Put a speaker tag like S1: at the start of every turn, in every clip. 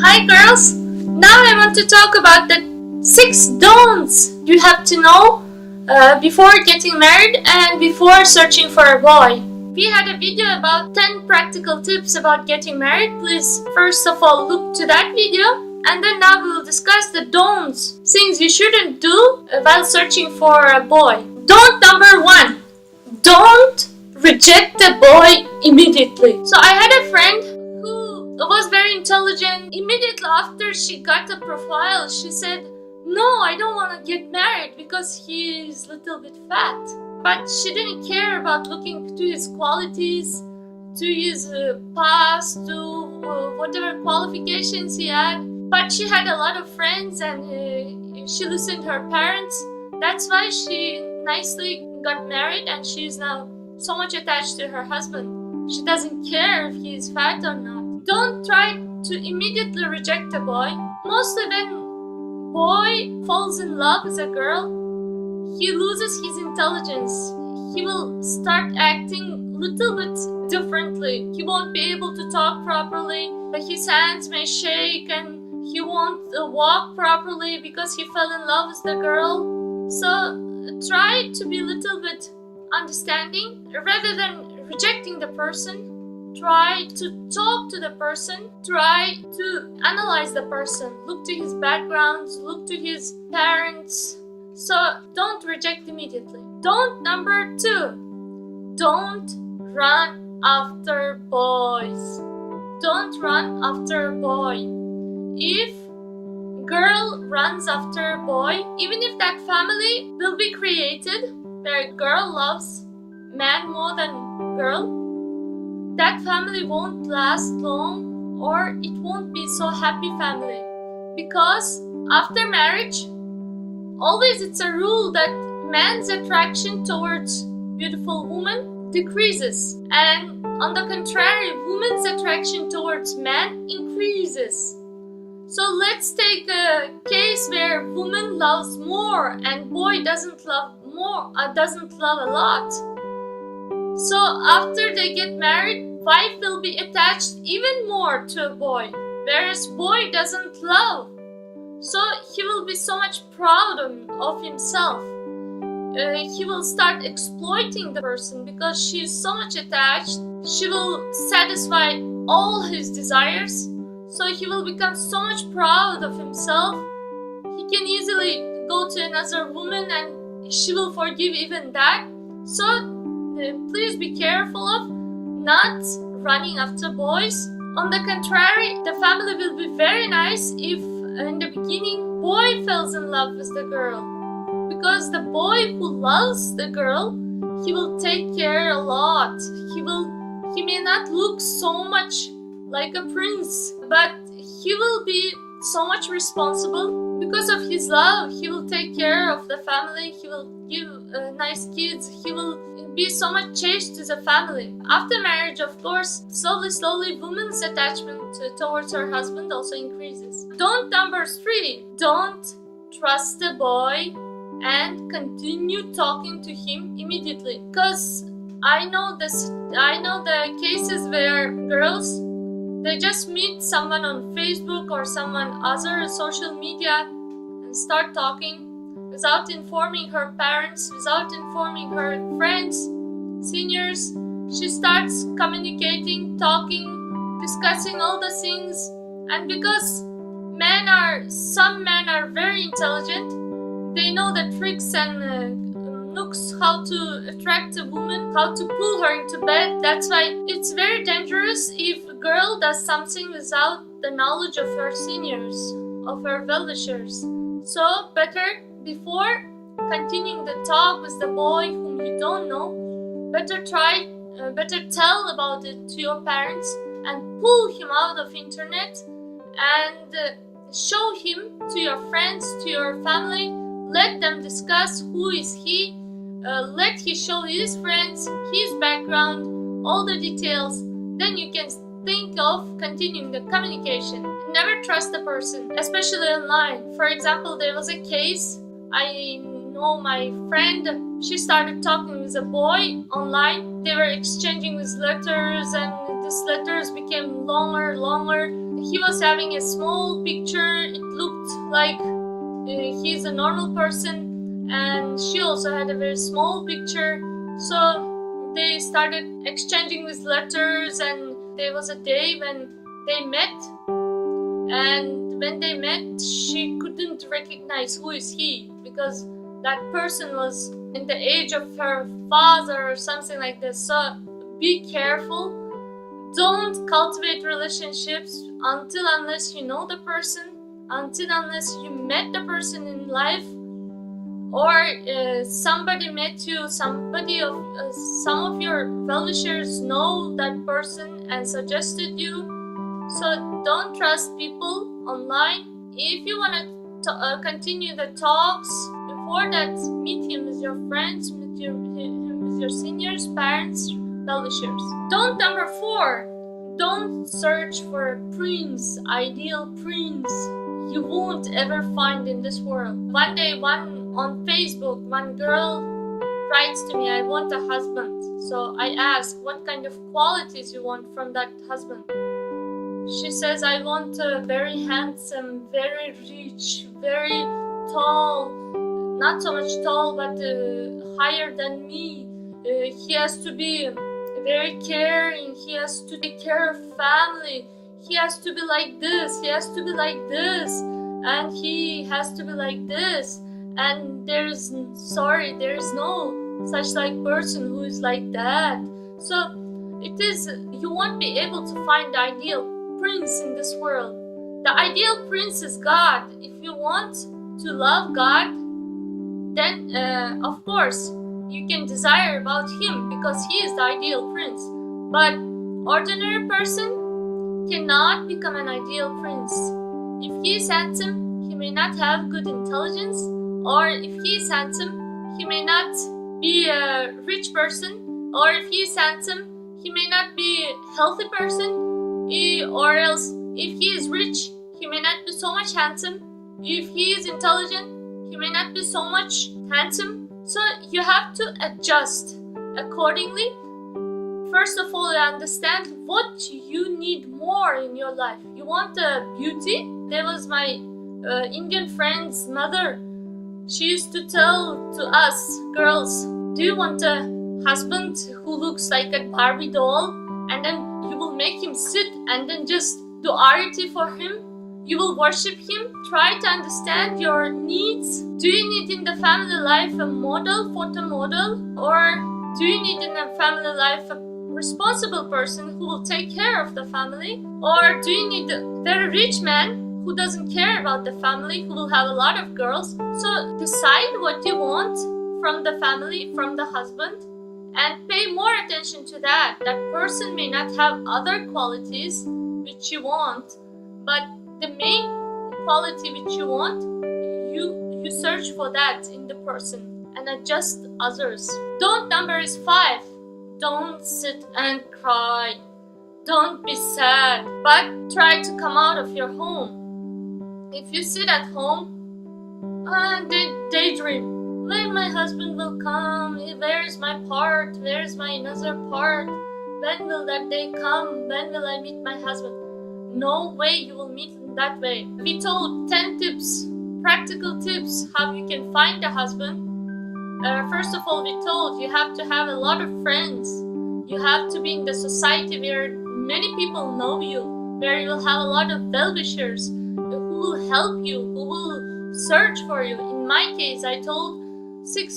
S1: Hi girls! Now I want to talk about the 6 don'ts you have to know before getting married and before searching for a boy. We had a video about 10 practical tips about getting married. Please first of all look to that video, and then now we will discuss the don'ts, things you shouldn't do while searching for a boy. Don't number 1. Don't reject a boy immediately. So I had a friend who was very intelligent. Immediately after she got a profile, she said, "No, I don't want to get married because he is a little bit fat." But she didn't care about looking to his qualities, to his past, to whatever qualifications he had. But she had a lot of friends and she listened to her parents. That's why she nicely got married and she is now so much attached to her husband. She doesn't care if he is fat or not. Don't try to immediately reject a boy. Mostly when boy falls in love with a girl, he loses his intelligence. He will start acting a little bit differently. He won't be able to talk properly. His hands may shake and he won't walk properly because he fell in love with the girl. So try to be a little bit understanding. Rather than rejecting the person, try to talk to the person. Try to analyze the person. Look to his backgrounds, look to his parents. So don't reject immediately. Don't number 2. Don't run after boys. Don't run after a boy. If girl runs after a boy, even if that family will be created where girl loves man more than girl, that family won't last long, or it won't be so happy family. Because after marriage, always it's a rule that man's attraction towards beautiful woman decreases, and on the contrary, woman's attraction towards man increases. So let's take a case where woman loves more and boy doesn't love a lot. So after they get married, wife will be attached even more to a boy, whereas boy doesn't love. So he will be so much proud of himself. He will start exploiting the person because she is so much attached. She will satisfy all his desires. So he will become so much proud of himself. He can easily go to another woman and she will forgive even that. So please be careful of not running after boys. On the contrary, the family will be very nice if in the beginning boy falls in love with the girl. Because the boy who loves the girl, he will take care a lot. He may not look so much like a prince, but he will be so much responsible. Because of his love, he will take care of the family, he will give nice kids, he will be so much chaste to the family. After marriage, of course, slowly woman's attachment towards her husband also increases. Don't number 3. Don't trust the boy and continue talking to him immediately. Because I know the cases where girls, they just meet someone on Facebook or someone other social media and start talking without informing her parents, without informing her friends, seniors. She starts communicating, talking, discussing all the things. And because some men are very intelligent, they know the tricks and nooks how to attract a woman, how to pull her into bed. That's why it's very dangerous if a girl does something without the knowledge of her seniors, of her well-wishers. So better, before continuing the talk with the boy whom you don't know, better tell about it to your parents and pull him out of internet and show him to your friends, to your family. Let them discuss who is he. Let he show his friends, his background, all the details. Then you can think of continuing the communication. Never trust a person, especially online. For example, there was a case, I my friend, she started talking with a boy online. They were exchanging with letters, and these letters became longer. He was having a small picture. It looked like he's a normal person, and she also had a very small picture. So they started exchanging with letters, and there was a day when they met. And when they met, she couldn't recognize who is he, because that person was in the age of her father or something like this. So be careful. Don't cultivate relationships unless you know the person, unless you met the person in life, or somebody met you, some of your well-wishers know that person and suggested you. So don't trust people online. If you want to continue the talks, before that, meet him with your friends, meet him with your seniors, parents, well-wishers. Number 4, don't search for a prince, ideal prince you won't ever find in this world. One day, on Facebook, one girl writes to me, I want a husband. So I ask, what kind of qualities you want from that husband? She says, I want a very handsome, very rich, very tall, not so much tall, but higher than me. He has to be very caring. He has to take care of family. He has to be like this. He has to be like this. And he has to be like this. And there is no such person who is like that. So you won't be able to find the ideal prince in this world. The ideal prince is God. If you want to love God, then of course you can desire about him, because he is the ideal prince. But ordinary person cannot become an ideal prince. If he is handsome, he may not have good intelligence, or if he is handsome, he may not be a rich person, or if he is handsome, he may not be a healthy person. Or else, if he is rich, he may not be so much handsome. If he is intelligent, he may not be so much handsome. So you have to adjust accordingly. First of all, understand what you need more in your life. You want beauty? There was my Indian friend's mother. She used to tell to us girls, do you want a husband who looks like a Barbie doll, and then you will make him sit and then just do arati for him? You will worship him? Try to understand your needs. Do you need in the family life a model, photo model? Or do you need in a family life a responsible person who will take care of the family? Or do you need a very rich man who doesn't care about the family, who will have a lot of girls? So decide what you want from the family, from the husband, and pay more attention to that. That person may not have other qualities which you want, but the main quality which you want, you search for that in the person and adjust others. Number 5. Don't sit and cry. Don't be sad, but try to come out of your home. If you sit at home and daydream, when my husband will come, where's my part, where's my another part, when will that day come, when will I meet my husband? No way you will meet him that way. We told 10 tips, practical tips how you can find a husband. First of all, we told you have to have a lot of friends. You have to be in the society where many people know you, where you will have a lot of well-wishers who will help you, who will search for you. In my case, I told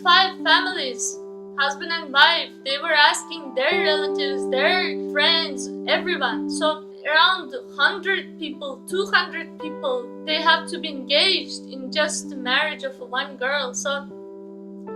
S1: 5 families, husband and wife. They were asking their relatives, their friends, everyone. So around 100 people, 200 people, they have to be engaged in just the marriage of one girl. So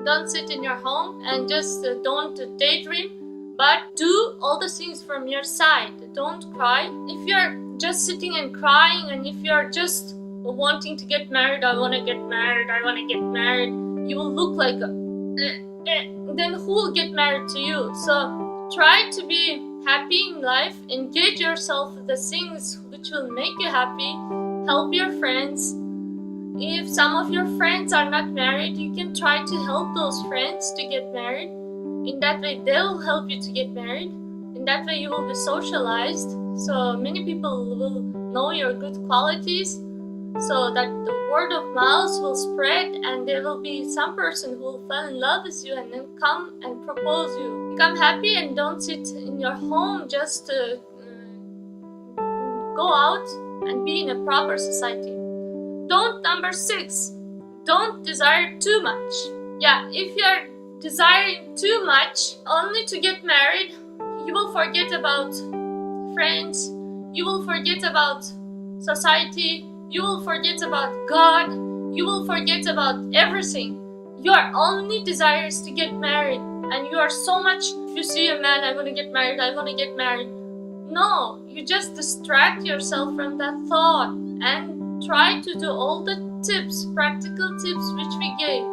S1: don't sit in your home and just don't daydream, but do all the things from your side. Don't cry. If you're just sitting and crying, and if you're just wanting to get married, I want to get married, I want to get married, you will look like then who will get married to you? So try to be happy in life. Engage yourself with the things which will make you happy. Help your friends. If some of your friends are not married, you can try to help those friends to get married. In that way, they'll help you to get married. In that way, you will be socialized. So many people will know your good qualities, so that the word of mouth will spread, and there will be some person who will fall in love with you and then come and propose you. Become happy and don't sit in your home just to go out and be in a proper society. Number 6, don't desire too much. Yeah, if you are desiring too much only to get married, you will forget about friends, you will forget about society, you will forget about God, you will forget about everything. Your only desire is to get married, and you are so much, if you see a man, I want to get married, I want to get married. No, you just distract yourself from that thought and try to do all the tips, practical tips which we gave.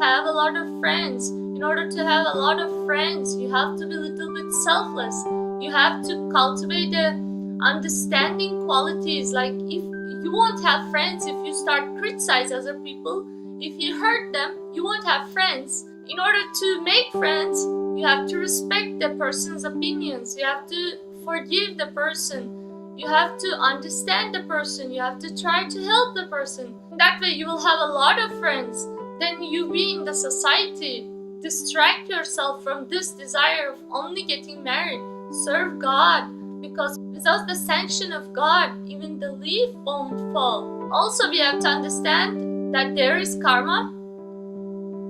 S1: Have a lot of friends. In order to have a lot of friends, you have to be a little bit selfless. You have to cultivate the understanding qualities. Like, if you won't have friends if you start criticize other people, if you hurt them, you won't have friends. In order to make friends, you have to respect the person's opinions. You have to forgive the person. You have to understand the person. You have to try to help the person. That way you will have a lot of friends. Then you be in the society. Distract yourself from this desire of only getting married. Serve God, because without the sanction of God, even the leaf won't fall. Also, we have to understand that there is karma,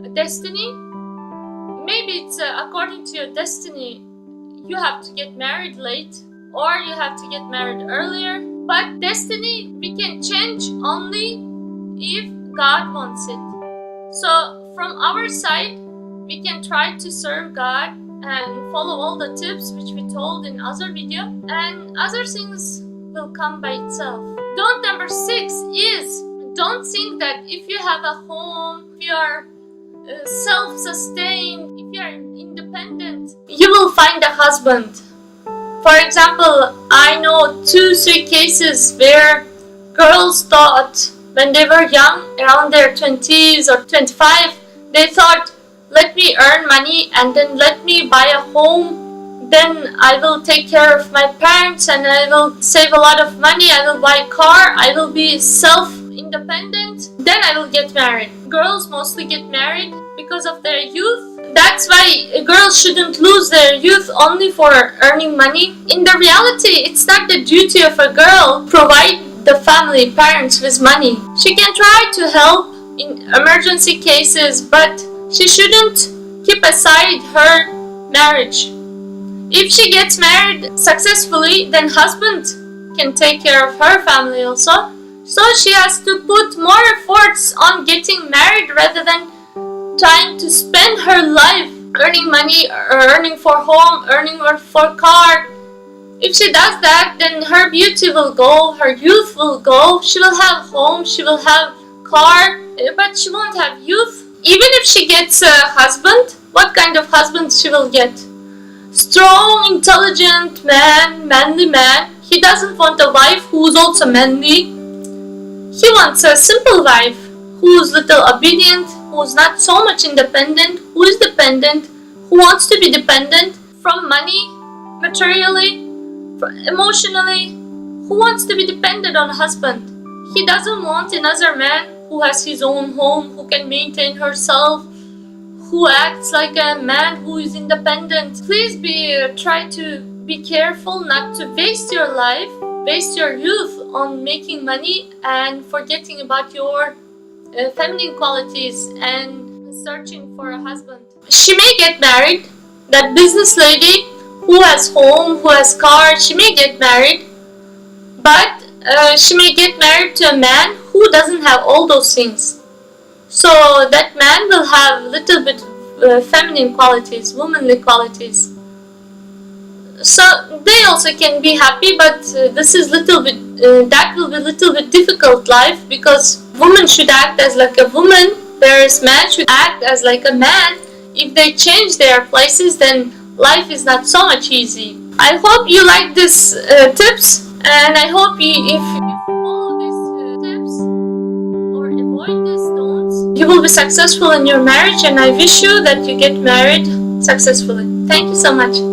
S1: a destiny. Maybe it's according to your destiny, you have to get married late, or you have to get married earlier. But destiny we can change only if God wants it. So from our side, we can try to serve God and follow all the tips which we told in other video, and other things will come by itself. Number 6 is, don't think that if you have a home, if you are self-sustained, if you are independent, you will find a husband. For example, I know 2-3 cases where girls thought when they were young, around their 20s or 25, they thought, let me earn money and then let me buy a home, then I will take care of my parents and I will save a lot of money, I will buy a car, I will be self-independent, then I will get married. Girls mostly get married because of their youth. That's why girls shouldn't lose their youth only for earning money. In the reality, it's not the duty of a girl to provide the family, parents with money. She can try to help in emergency cases, but she shouldn't keep aside her marriage. If she gets married successfully, then husband can take care of her family also. So she has to put more efforts on getting married rather than trying to spend her life earning money, earning for home, earning for car. If she does that, then her beauty will go, her youth will go. She will have home, she will have car, but she won't have youth. Even if she gets a husband, what kind of husband she will get? Strong, intelligent man, manly man. He doesn't want a wife who's also manly. He wants a simple wife who's little obedient, who's not so much independent, who is dependent, who wants to be dependent from money, materially, emotionally, who wants to be dependent on a husband. He doesn't want another man who has his own home, who can maintain herself, who acts like a man who is independent. Please try to be careful not to waste your life, waste your youth on making money and forgetting about your feminine qualities and searching for a husband. She may get married, that business lady who has home, who has car, she may get married, but she may get married to a man who doesn't have all those things. So that man will have a little bit feminine qualities, womanly qualities. So they also can be happy, but this is little bit that will be a little bit difficult life, because woman should act as like a woman, whereas man should act as like a man. If they change their places, then life is not so much easy. I hope you like this tips, and I hope if you follow these tips or avoid you will be successful in your marriage, and I wish you that you get married successfully. Thank you so much.